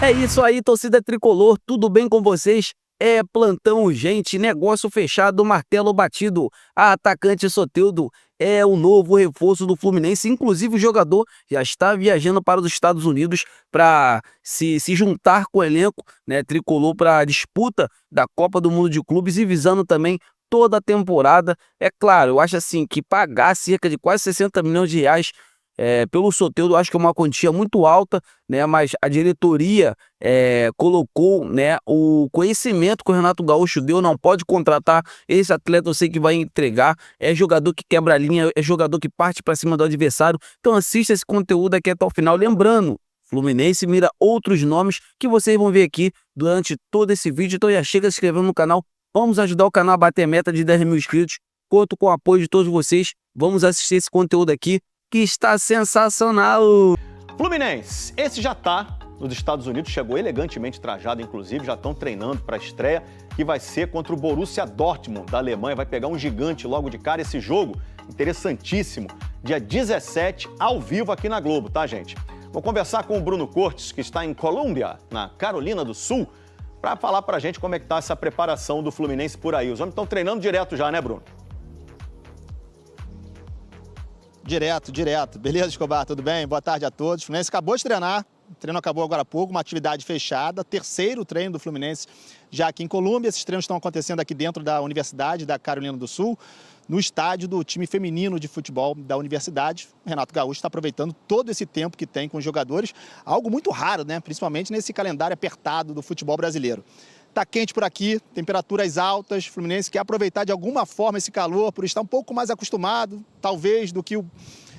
É isso aí, torcida tricolor, tudo bem com vocês? É plantão urgente, negócio fechado, martelo batido. A atacante Soteldo é o novo reforço do Fluminense. Inclusive, o jogador já está viajando para os Estados Unidos para se juntar com o elenco, né, tricolor para a disputa da Copa do Mundo de Clubes e visando também toda a temporada. É claro, eu acho assim que pagar cerca de quase 60 milhões de reais pelo Soteldo, eu acho que é uma quantia muito alta, né? Mas a diretoria colocou, né, o conhecimento que o Renato Gaúcho deu, não pode contratar esse atleta, eu sei que vai entregar, é jogador que quebra a linha, é jogador que parte para cima do adversário. Então assista esse conteúdo aqui até o final, lembrando, Fluminense mira outros nomes que vocês vão ver aqui durante todo esse vídeo. Então já chega se inscrevendo no canal, vamos ajudar o canal a bater a meta de 10 mil inscritos. Conto com o apoio de todos vocês, vamos assistir esse conteúdo aqui que está sensacional. Fluminense, esse já tá nos Estados Unidos, chegou elegantemente trajado, inclusive, já estão treinando para a estreia, que vai ser contra o Borussia Dortmund, da Alemanha. Vai pegar um gigante logo de cara. Esse jogo, interessantíssimo, dia 17, ao vivo aqui na Globo, tá, gente? Vou conversar com o Bruno Cortes, que está em Columbia, na Carolina do Sul, para falar pra gente como é que tá essa preparação do Fluminense por aí. Os homens estão treinando direto já, né, Bruno? Direto. Beleza, Escobar? Tudo bem? Boa tarde a todos. O Fluminense acabou de treinar. O treino acabou agora há pouco, uma atividade fechada. Terceiro treino do Fluminense já aqui em Colômbia. Esses treinos estão acontecendo aqui dentro da Universidade da Carolina do Sul, no estádio do time feminino de futebol da universidade. O Renato Gaúcho está aproveitando todo esse tempo que tem com os jogadores. Algo muito raro, né? Principalmente nesse calendário apertado do futebol brasileiro. Tá quente por aqui, temperaturas altas. O Fluminense quer aproveitar de alguma forma esse calor por estar um pouco mais acostumado, talvez, do que o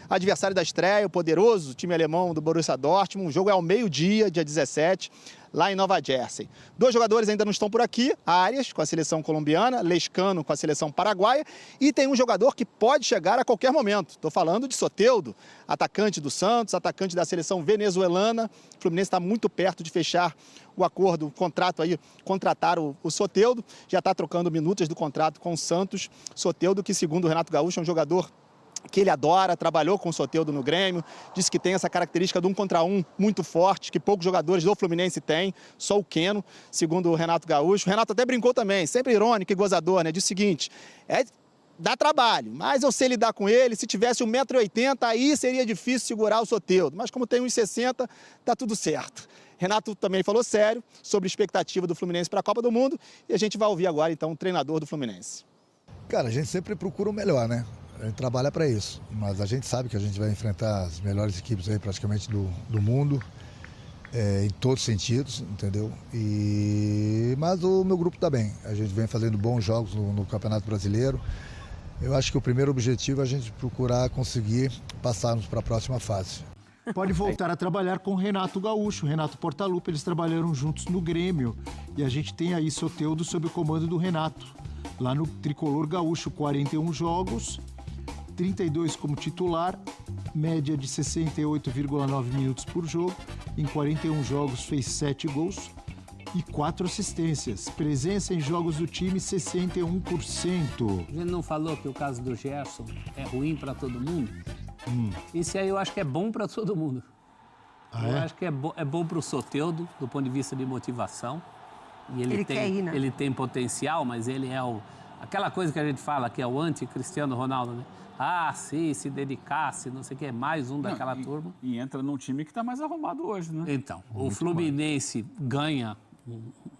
adversário da estreia, o poderoso time alemão do Borussia Dortmund. O jogo é ao meio-dia, dia 17, lá em Nova Jersey. Dois jogadores ainda não estão por aqui, Arias com a seleção colombiana, Lescano com a seleção paraguaia, e tem um jogador que pode chegar a qualquer momento. Estou falando de Soteldo, atacante do Santos, atacante da seleção venezuelana. O Fluminense está muito perto de fechar o acordo, o contrato aí, contratar o Soteldo. Já está trocando minutas do contrato com o Santos. Soteldo, que segundo o Renato Gaúcho é um jogador que ele adora, trabalhou com o Soteldo no Grêmio, disse que tem essa característica de 1 contra 1 muito forte, que poucos jogadores do Fluminense têm, só o Keno, segundo o Renato Gaúcho. O Renato até brincou também, sempre irônico e gozador, né? Diz o seguinte, dá trabalho, mas eu sei lidar com ele, se tivesse 1,80 m, aí seria difícil segurar o Soteldo, mas como tem 1,60 m, tá tudo certo. Renato também falou sério sobre a expectativa do Fluminense para a Copa do Mundo, e a gente vai ouvir agora, então, o treinador do Fluminense. Cara, a gente sempre procura o melhor, né? A gente trabalha para isso, mas a gente sabe que a gente vai enfrentar as melhores equipes aí praticamente do mundo, em todos os sentidos, entendeu? Mas o meu grupo está bem, a gente vem fazendo bons jogos no Campeonato Brasileiro. Eu acho que o primeiro objetivo é a gente procurar conseguir passarmos para a próxima fase. Pode voltar a trabalhar com o Renato Gaúcho, Renato Portaluppi, eles trabalharam juntos no Grêmio, e a gente tem aí Soteldo sob o comando do Renato, lá no Tricolor Gaúcho, 41 jogos, 32 como titular, média de 68,9 minutos por jogo. Em 41 jogos fez 7 gols e 4 assistências. Presença em jogos do time, 61%. A gente não falou que o caso do Gerson é ruim para todo mundo? Isso aí eu acho que é bom para todo mundo. Eu acho que é bom para o Soteldo, do ponto de vista de motivação. E ele quer ir, né? Ele tem potencial, mas ele é aquela coisa que a gente fala, que é o anti-Cristiano Ronaldo, né? Ah, se dedicasse, não sei o que, mais um daquela turma. E entra num time que está mais arrumado hoje, né? Então, o Fluminense ganha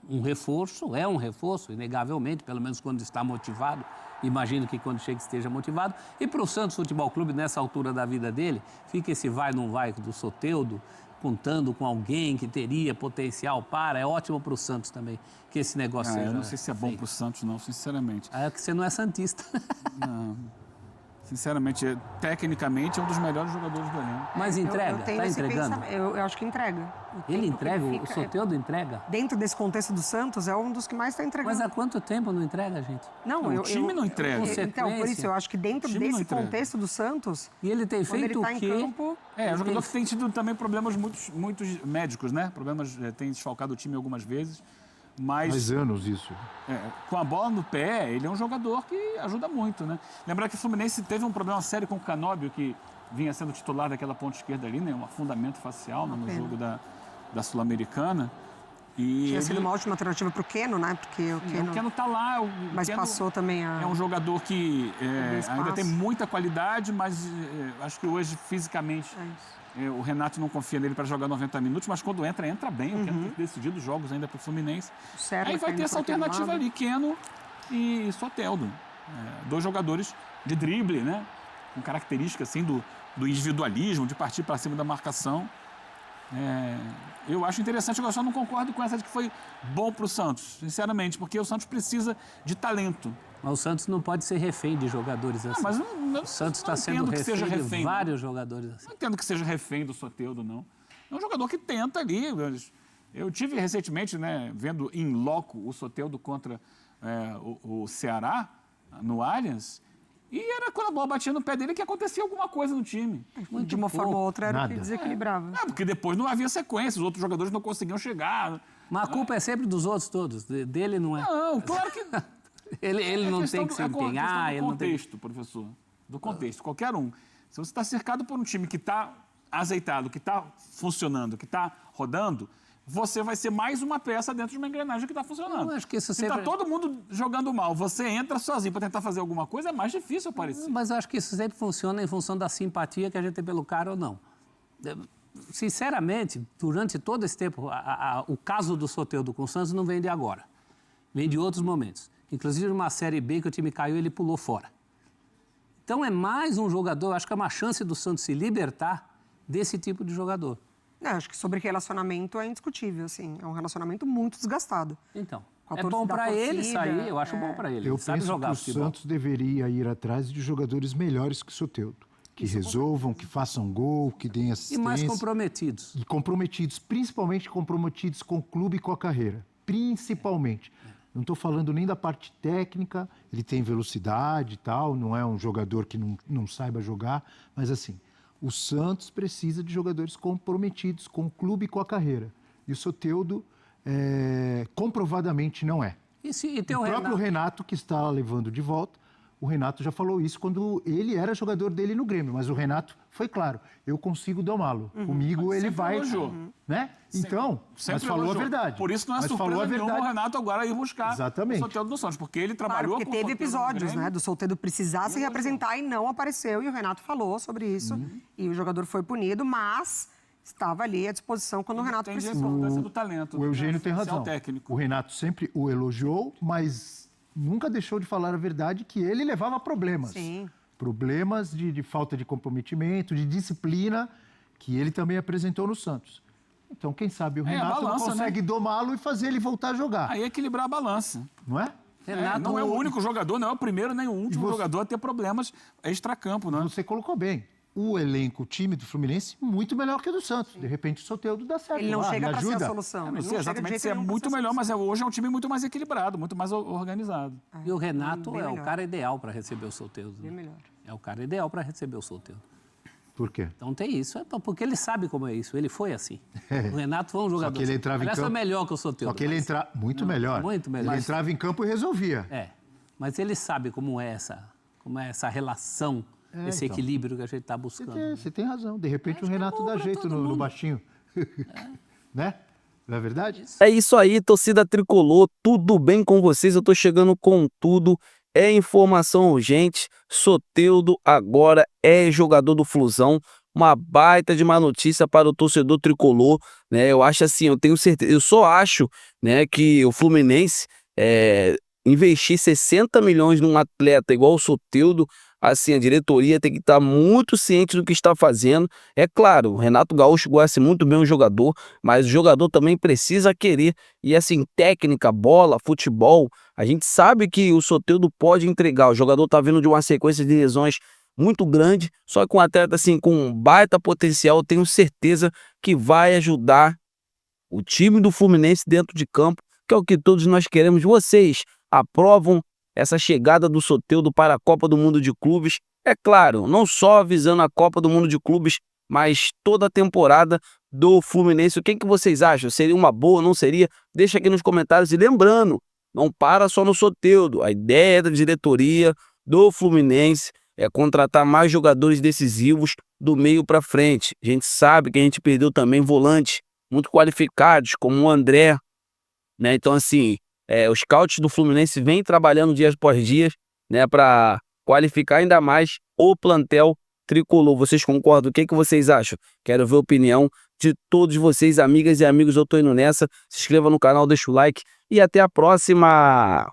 um reforço, é um reforço, inegavelmente, pelo menos quando está motivado. Imagino que quando chega esteja motivado. E para o Santos Futebol Clube, nessa altura da vida dele, fica esse vai não vai do Soteldo, contando com alguém que teria potencial para. É ótimo para o Santos também, que esse negócio seja. Eu não sei se é bom para o Santos, não, sinceramente. É que você não é santista. Não. Sinceramente, tecnicamente, é um dos melhores jogadores do elenco. Mas entrega? Está entregando? Eu acho que entrega. Ele entrega? O Soteldo entrega? Dentro desse contexto do Santos, é um dos que mais está entregando. Mas há quanto tempo não entrega, gente? Não, o time não entrega. Então, por isso, eu acho que dentro desse contexto do Santos... E ele tem feito o quê? É um jogador que tem tido também problemas muitos médicos, né? Tem desfalcado o time algumas vezes. Mas faz anos isso. Com a bola no pé, ele é um jogador que ajuda muito, né? Lembrar que o Fluminense teve um problema sério com o Canóbio, que vinha sendo titular daquela ponta esquerda ali, né? Um afundamento facial no jogo da Sul-Americana. E Tinha sido uma ótima alternativa para o Keno, né? Porque o o Keno tá lá. Mas Keno passou também a... é um jogador que ainda tem espaço. muita qualidade, mas acho que hoje, fisicamente, o Renato não confia nele para jogar 90 minutos, mas quando entra bem. O Keno tem decidido os jogos ainda para o Fluminense. Aí vai ter essa alternativa ali, Keno e Soteldo. 2 jogadores de drible, né? Com característica assim, do individualismo, de partir para cima da marcação. Eu acho interessante, eu só não concordo com essa de que foi bom para o Santos, sinceramente, porque o Santos precisa de talento. Mas o Santos não pode ser refém de jogadores assim. Mas o Santos está sendo refém de vários jogadores assim. Não entendo que seja refém do Soteldo, não. É um jogador que tenta ali. Eu tive recentemente, né, vendo in loco o Soteldo contra o Ceará, no Allianz, e era quando a bola batia no pé dele que acontecia alguma coisa no time. De uma forma ou outra era o que desequilibrava. Porque depois não havia sequência, os outros jogadores não conseguiam chegar. Mas a culpa é sempre dos outros todos, dele não é. Não, claro que... ele não tem que se empenhar. É contexto, professor. Do contexto. Qualquer um. Se você está cercado por um time que está azeitado, que está funcionando, que está rodando, você vai ser mais uma peça dentro de uma engrenagem que está funcionando. Eu acho que isso Se sempre... está todo mundo jogando mal, você entra sozinho para tentar fazer alguma coisa, é mais difícil aparecer. Mas eu acho que isso sempre funciona em função da simpatia que a gente tem pelo cara ou não. Sinceramente, durante todo esse tempo, o caso do Soteldo com o Santos não vem de agora. Vem de outros momentos. Inclusive, numa Série B que o time caiu, ele pulou fora. Então, é mais um jogador, acho que é uma chance do Santos se libertar desse tipo de jogador. Acho que sobre relacionamento é indiscutível, assim. É um relacionamento muito desgastado. Então, é bom para ele sair, eu acho bom para ele. Eu sabe penso jogar que o futebol. Santos deveria ir atrás de jogadores melhores que o Soteldo. Que resolvam, que façam gol, que deem assistência. E mais comprometidos. E comprometidos, principalmente comprometidos com o clube e com a carreira. Principalmente. Não estou falando nem da parte técnica, ele tem velocidade e tal, não é um jogador que não saiba jogar, mas assim... O Santos precisa de jogadores comprometidos com o clube e com a carreira. E o Soteldo, comprovadamente, não é. E tem o próprio Renato, que está levando de volta, o Renato já falou isso quando ele era jogador dele no Grêmio. Mas o Renato foi claro, eu consigo domá-lo. Comigo ele vai... Né? Então, mas falou a verdade. Por isso não é surpresa nenhuma o Renato agora ir buscar o Soteldo do Santos, porque ele trabalhou porque teve episódios, né, do Soteldo precisar se representar e não apareceu, e o Renato falou sobre isso, e o jogador foi punido, mas estava ali à disposição quando o Renato precisou. Entende a importância do talento. O Eugênio tem razão. Técnico. O Renato sempre o elogiou, mas nunca deixou de falar a verdade que ele levava problemas. Sim. Problemas de falta de comprometimento, de disciplina, que ele também apresentou no Santos. Então, quem sabe o Renato consegue domá-lo e fazer ele voltar a jogar. Aí equilibrar a balança. Não é? Renato, não é o único jogador, não é o primeiro nem o último jogador a ter problemas extracampo, né? Você colocou bem. O elenco, o time do Fluminense, muito melhor que o do Santos. De repente, o Soteldo dá certo. Ele não chega para ser a solução. Não sei exatamente se é muito melhor, mas hoje é um time muito mais equilibrado, muito mais organizado. E o Renato é o cara ideal para receber o Soteldo. Bem melhor. É o cara ideal para receber o Soteldo. Por quê? Então tem isso. Porque ele sabe como é isso. Ele foi assim. O Renato foi um jogador. Só que ele entrava em campo. Foi melhor que o Soteldo. Só que ele entrava muito melhor. Muito melhor. Ele entrava em campo e resolvia. Mas ele sabe como é essa relação, esse equilíbrio que a gente está buscando. Você tem razão. De repente o Renato dá jeito no baixinho. Né? Não é verdade? É isso aí, torcida tricolor. Tudo bem com vocês? Eu tô chegando com tudo. É informação urgente, Soteldo agora é jogador do Flusão, uma baita de má notícia para o torcedor tricolor, né? Eu acho assim, eu tenho certeza, eu só acho, né, que o Fluminense investir 60 milhões num atleta igual o Soteldo, assim, a diretoria tem que estar muito ciente do que está fazendo. É claro, o Renato Gaúcho gosta muito bem do jogador, mas o jogador também precisa querer. E assim, técnica, bola, futebol, a gente sabe que o Soteldo pode entregar. O jogador está vindo de uma sequência de lesões muito grande, só que um atleta assim, com um baita potencial, eu tenho certeza que vai ajudar o time do Fluminense dentro de campo, que é o que todos nós queremos. Vocês aprovam essa chegada do Soteldo para a Copa do Mundo de Clubes? É claro, não só visando a Copa do Mundo de Clubes, mas toda a temporada do Fluminense. O que vocês acham? Seria uma boa, não seria? Deixa aqui nos comentários. E lembrando, não para só no Soteldo. A ideia da diretoria do Fluminense é contratar mais jogadores decisivos do meio para frente. A gente sabe que a gente perdeu também volante muito qualificados, como o André, né? Então, assim, os scouts do Fluminense vêm trabalhando dias após dias, né, para qualificar ainda mais o plantel tricolor. Vocês concordam? O que vocês acham? Quero ver a opinião de todos vocês, amigas e amigos. Eu tô indo nessa. Se inscreva no canal, deixa o like e até a próxima!